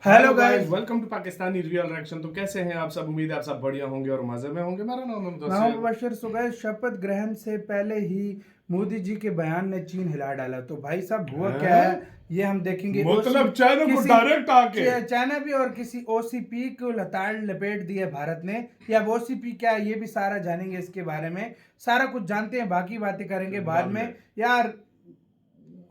Hello guys, welcome to Pakistani real reaction. तो कैसे हैं आप सब? उम्मीद है आप सब बढ़िया होंगे और मजे में होंगे। मेरा नाम है मुबशर। सुबह शपथ ग्रहण से पहले ही मोदी जी के बयान ने चीन हिला डाला। तो भाई साहब हुआ क्या है ये हम देखेंगे। मतलब चाइना को डायरेक्ट आके चाइना भी और किसी ओसीपी को लताड़ लपेट दी है भारत ने। या ओसीपी क्या है ये भी सारा जानेंगे, इसके बारे में सारा कुछ जानते हैं, बाकी बातें करेंगे बाद में। यार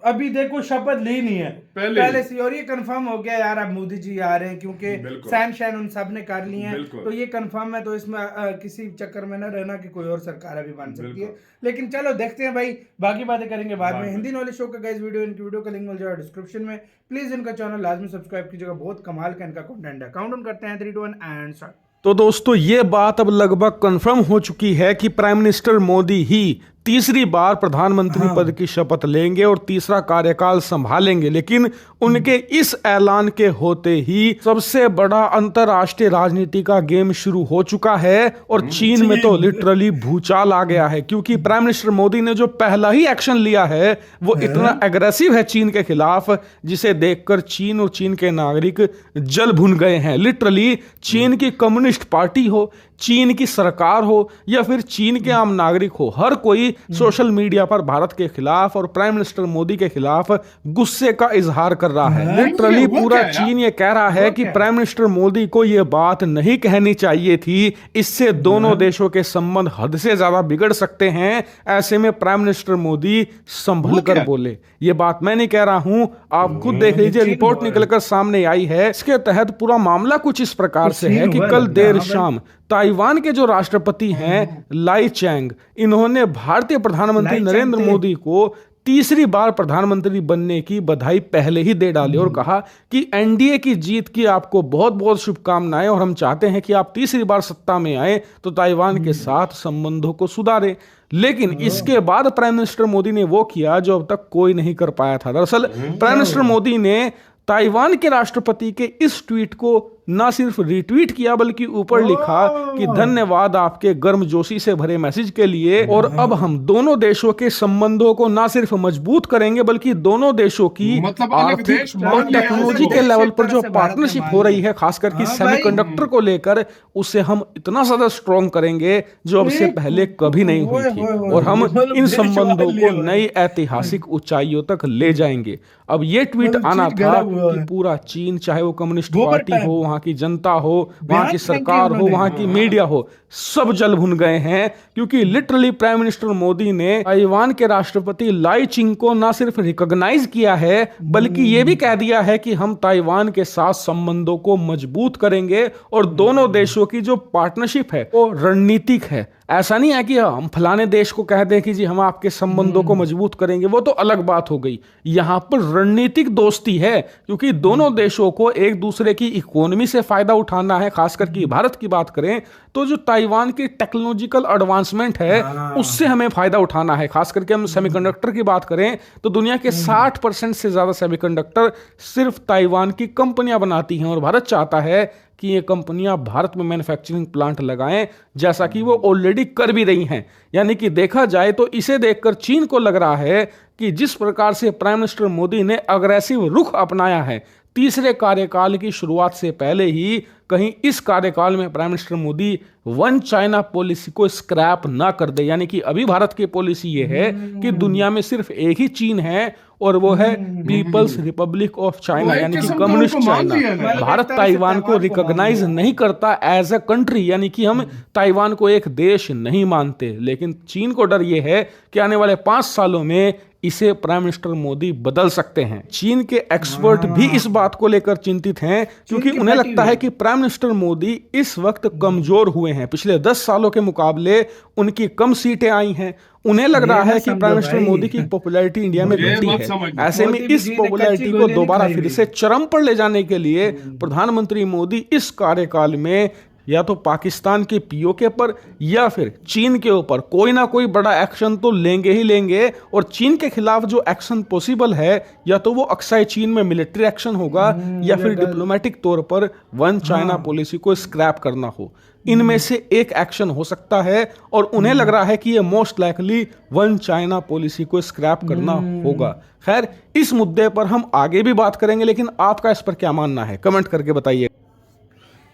अभी देखो शपथ ली नहीं है पहले से, और ये कंफर्म हो गया यार अब मोदी जी आ रहे हैं, क्योंकि सैन उन सब ने कर लिए हैं। तो ये कंफर्म है, तो इसमें किसी चक्कर में ना रहना कि कोई और सरकार अभी बन सकती है। लेकिन चलो देखते हैं भाई, बाकी बातें करेंगे बाद में। हिंदी नॉलेज शो का गाइस वीडियो, इनकी वीडियो का लिंक मिल जाएगा डिस्क्रिप्शन में। प्लीज इनका चैनल लाजमी सब्सक्राइब कीजिएगा, बहुत कमाल का इनका कंटेंट है। काउंटडाउन करते हैं 3, 2, 1 एंड स्टार्ट। तो दोस्तों ये बात अब लगभग कंफर्म हो चुकी है कि प्राइम मिनिस्टर मोदी ही तीसरी बार प्रधानमंत्री पद की शपथ लेंगे और तीसरा कार्यकाल संभालेंगे। लेकिन उनके इस ऐलान के होते ही सबसे बड़ा अंतरराष्ट्रीय राजनीति का गेम शुरू हो चुका है और चीन में तो लिटरली भूचाल आ गया है, क्योंकि प्राइम मिनिस्टर मोदी ने जो पहला ही एक्शन लिया है वो इतना एग्रेसिव है चीन के खिलाफ, जिसे देखकर चीन और चीन के नागरिक जल भुन गए हैं। लिटरली चीन की कम्युनिस्ट पार्टी हो, चीन की सरकार हो या फिर चीन के आम नागरिक हो, हर कोई सोशल मीडिया पर भारत के खिलाफ और प्राइम मिनिस्टर मोदी के खिलाफ गुस्से का इजहार कर रहा है। लिटरली पूरा चीन ये कह रहा है कि प्राइम मिनिस्टर मोदी को ये बात नहीं कहनी चाहिए थी, इससे दोनों देशों के संबंध हद से ज्यादा बिगड़ सकते हैं। ऐसे में प्राइम मिनिस्टर मोदी संभल कर बोले। ये बात मैं नहीं कह रहा हूं, आप खुद देख लीजिए, रिपोर्ट निकलकर सामने आई है। इसके तहत पूरा मामला कुछ इस प्रकार से है कि कल देर शाम ताइवान के जो राष्ट्रपति हैं लाई चैंग, इन्होंने भारतीय प्रधानमंत्री नरेंद्र मोदी को तीसरी बार प्रधानमंत्री बनने की बधाई पहले ही दे डाली और कहा कि एनडीए की जीत की आपको बहुत बहुत शुभकामनाएं और हम चाहते हैं कि आप तीसरी बार सत्ता में आए तो ताइवान के साथ संबंधों को सुधारें। लेकिन इसके बाद प्राइम मिनिस्टर मोदी ने वो किया जो अब तक कोई नहीं कर पाया था। दरअसल प्राइम मिनिस्टर मोदी ने ताइवान के राष्ट्रपति के इस ट्वीट को ना सिर्फ रिट्वीट किया बल्कि ऊपर लिखा कि धन्यवाद आपके गर्मजोशी से भरे मैसेज के लिए, और अब हम दोनों देशों के संबंधों को ना सिर्फ मजबूत करेंगे बल्कि दोनों देशों की आर्थिक और टेक्नोलॉजी के लेवल पर जो पार्टनरशिप हो रही है, खास करके सेमीकंडक्टर को लेकर, उसे हम इतना ज्यादा स्ट्रॉन्ग करेंगे जो अब से पहले कभी नहीं हुई थी, और हम इन संबंधों को नई ऐतिहासिक ऊंचाइयों तक ले जाएंगे। अब ये ट्वीट आना था कि पूरा चीन, चाहे वो कम्युनिस्ट पार्टी हो, वहां की जनता हो, वहां की सरकार हो, वहां की मीडिया हो, सब जल भुन गए हैं, क्योंकि लिटरली प्राइम मिनिस्टर मोदी ने ताइवान के राष्ट्रपति लाई चिंग को ना सिर्फ रिकॉग्नाइज किया है बल्कि यह भी कह दिया है कि हम ताइवान के साथ संबंधों को मजबूत करेंगे और दोनों देशों की जो पार्टनरशिप है वो रणनीतिक है। ऐसा नहीं है कि हम फलाने देश को कह दें कि जी हम आपके संबंधों को मजबूत करेंगे, वो तो अलग बात हो गई। यहां पर रणनीतिक दोस्ती है, क्योंकि दोनों देशों को एक दूसरे की इकोनॉमी से फायदा उठाना है। खासकर कि भारत की बात करें तो जो ताइवान की टेक्नोलॉजिकल एडवांसमेंट है उससे हमें फायदा उठाना है। खास करके हम सेमीकंडक्टर की बात करें तो दुनिया के 60% से ज्यादा सेमीकंडक्टर सिर्फ ताइवान की कंपनियां बनाती हैं, और भारत चाहता है कि ये कंपनियां भारत में मैन्युफैक्चरिंग प्लांट लगाएं, जैसा कि वो ऑलरेडी कर भी रही हैं। यानी कि देखा जाए तो इसे देखकर चीन को लग रहा है कि जिस प्रकार से प्राइम मिनिस्टर मोदी ने अग्रेसिव रुख अपनाया है तीसरे कार्यकाल की शुरुआत से पहले ही, कहीं इस कार्यकाल में prime minister Modi one China policy को स्क्रैप ना कर दे। यानी कि अभी भारत की पॉलिसी ये है कि दुनिया में सिर्फ एक ही चीन है और वो है पीपल्स रिपब्लिक ऑफ चाइना, यानी कि कम्युनिस्ट चाइना। भारत ताइवान को रिकॉग्नाइज नहीं करता एज अ कंट्री, यानी कि हम ताइवान को एक देश नहीं मानते। लेकिन चीन को डर ये है कि आने वाले 5 सालों में इसे प्राइम मिनिस्टर मोदी बदल सकते हैं। चीन के एक्सपर्ट भी इस बात को लेकर चिंतित हैं, क्योंकि उन्हें लगता है कि प्राइम मिनिस्टर मोदी इस वक्त कमजोर हुए हैं। पिछले 10 सालों के मुकाबले उनकी कम सीटें आई हैं। उन्हें लग रहा है कि प्राइम मिनिस्टर मोदी की पॉपुलैरिटी इंडिया में घटी है। ऐसे में इस पॉपुलैरिटी को दोबारा फिर से चरम पर ले जाने के लिए प्रधानमंत्री मोदी इस कार्यकाल में या तो पाकिस्तान के पीओके पर या फिर चीन के ऊपर कोई ना कोई बड़ा एक्शन तो लेंगे ही लेंगे। और चीन के खिलाफ जो एक्शन पॉसिबल है या तो वो अक्साई चीन में मिलिट्री एक्शन होगा या फिर डिप्लोमेटिक तौर पर वन चाइना पॉलिसी को स्क्रैप करना हो। इनमें से एक एक्शन हो सकता है और उन्हें लग रहा है कि ये most likely one China policy को स्क्रैप करना होगा। खैर, इस मुद्दे पर हम आगे भी बात करेंगे, लेकिन आपका इस पर क्या मानना है कमेंट करके बताइए।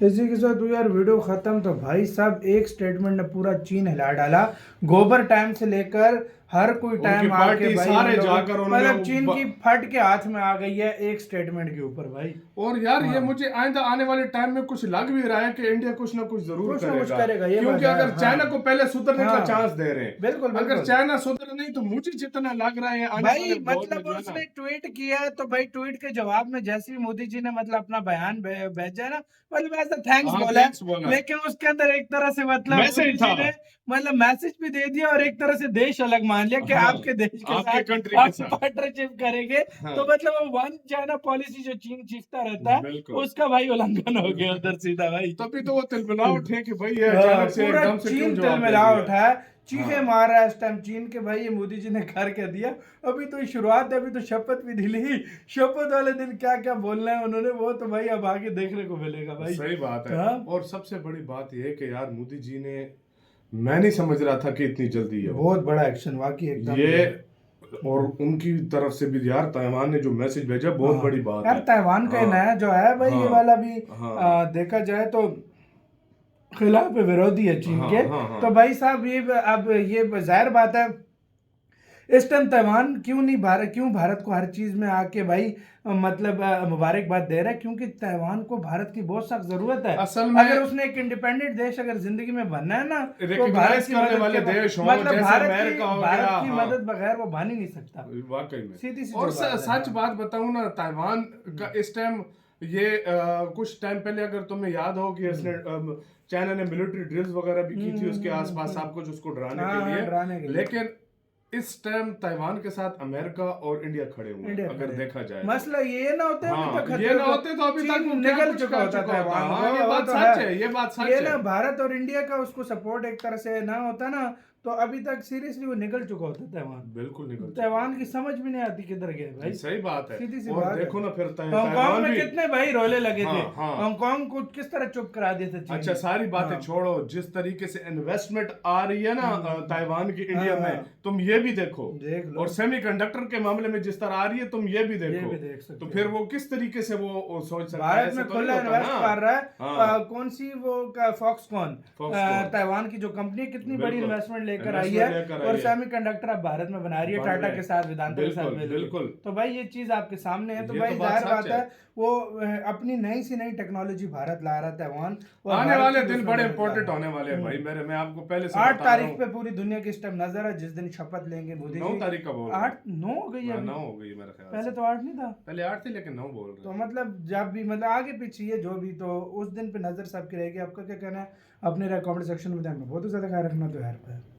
इसी के साथ यार वीडियो खत्म। तो भाई साहब एक स्टेटमेंट ने पूरा चीन हिला डाला। गोबर टाइम से लेकर हर कोई टाइम आके भाई सारे जाकर मतलब चीन की फट के हाथ में आ गई है एक स्टेटमेंट के ऊपर भाई। और यार ये मुझे आइंदा आने वाले टाइम में कुछ लग भी रहा है कि इंडिया कुछ ना कुछ जरूर करेगा, क्योंकि अगर चाइना को पहले सुधरने का चांस दे रहे हैं। बिल्कुल, अगर चाइना सुधर नहीं तो मुझे जितना लग रहा है भाई मतलब उसने ट्वीट किया तो भाई ट्वीट के जवाब में जैसे ही मोदी जी ने मतलब अपना बयान भेजा है ना, मतलब ऐसा थैंक्स बोला, लेकिन उसके अंदर एक तरह से मतलब मैसेज भी दे दिया और एक तरह से देश अलग मान लिया कि आपके देश के साथ पार्टनरशिप करेंगे। तो मतलब वो वन चाइना पॉलिसी जो चीन चीखता रहता है उसका भाई उल्लंघन हो गया उधर सीधा भाई। तभी तो वो तिलमिला उठे कि भाई ये अचानक से एकदम से चीन तिलमिला उठा है, चीखे मार रहा है इस टाइम चीन के। भाई ये मोदी जी ने कर क्या दिया, अभी तो शुरुआत है, अभी तो शपथ भी दिली। शपथ वाले दिन क्या क्या बोलना है उन्होंने वो तो भाई अब आगे देखने को मिलेगा भाई। सही बात है। और सबसे बड़ी बात ये है कि यार मोदी जी ने, मैं नहीं समझ रहा था कि इतनी जल्दी है बहुत बड़ा एक्शन वाकई एकदम ये, और उनकी तरफ से भी यार ताइवान ने जो मैसेज भेजा बहुत बड़ी बात यार। ताइवान का नया जो है भाई ये वाला भी देखा जाए तो खिलाफ विरोधी है चीन के। तो भाई साहब ये अब ये जाहिर बात है इस टाइम ताइवान क्यों भारत को हर चीज में आके भाई मतलब मुबारकबाद दे रहा है, क्योंकि ताइवान को भारत की बहुत सख्त जरूरत है। असल में अगर उसने एक इंडिपेंडेंट देश अगर जिंदगी में बनना है ना तो भारत की मदद वाले देश हों, मतलब भारत की मदद बगैर वो बन ही नहीं सकता वाकई में। सीधी सी और सच बात बताऊं ना, ताइवान का इस टाइम ये कुछ टाइम पहले अगर तुम्हें याद हो कि इसने चाइना ने मिलिट्री ड्रिल्स वगैरह भी की थी उसके आसपास सब कुछ उसको डराने के लिए, लेकिन इस टाइम ताइवान के साथ अमेरिका और इंडिया खड़े हुए हैं। अगर देखा जाए मसला ये ना होते ये ना होते तो अभी तक निकल चुका होता ताइवान। ये बात सच है, ये बात सच है। ये ना भारत और इंडिया का उसको सपोर्ट एक तरह से ना होता ना तो अभी तक सीरियसली वो निकल चुका होता ताइवान। बिल्कुल निकल ताइवान की समझ भी नहीं आती किधर गए भाई। सही बात है। सीधी सी और बात देखो ना फिर हांगकांग में कितने भाई रोले लगे थे, हांगकांग को किस तरह चुप करा दिए थे। अच्छा सारी बातें छोड़ो, जिस तरीके से इन्वेस्टमेंट आ रही है ना ताइवान की इंडिया में, तुम ये भी देखो, और सेमीकंडक्टर के मामले में जिस तरह आ रही है तुम ये भी देखो। तो फिर वो किस तरीके से वो सोच सकता है। भारत में खुला इन्वेस्ट कर रहा है। कौन सी वो फॉक्सकॉन ताइवान की जो कंपनी कितनी बड़ी इन्वेस्टमेंट लेकर आई है और सेमीकंडक्टर अब भारत में बना रही है टाटा के साथ, वेदांता के साथ। बिल्कुल। तो भाई ये चीज आपके सामने है। तो भाई जाहिर बात है वो अपनी नई सी नई टेक्नोलॉजी भारत ला रहा है ताइवान। आने वाले दिन बड़े इंपॉर्टेंट होने वाले हैं भाई मेरे, मैं आपको पहले से 8 तारीख पे पूरी दुनिया की इस टाइम नजर है, जिस दिन शपथ लेंगे मोदी जी। 9 तारीख का बोल 9 हो गई है, 9 हो गई मेरे ख्याल से। पहले तो 8 नहीं था, पहले 8 थी लेकिन 9 बोल रहे। तो मतलब जब भी मतलब आगे पीछे ये जो भी तो उस दिन पे नजर सबकी रहेगी। आपका क्या कहना है अपने कमेंट सेक्शन में बहुत ज्यादा ख्याल रखना तो यार।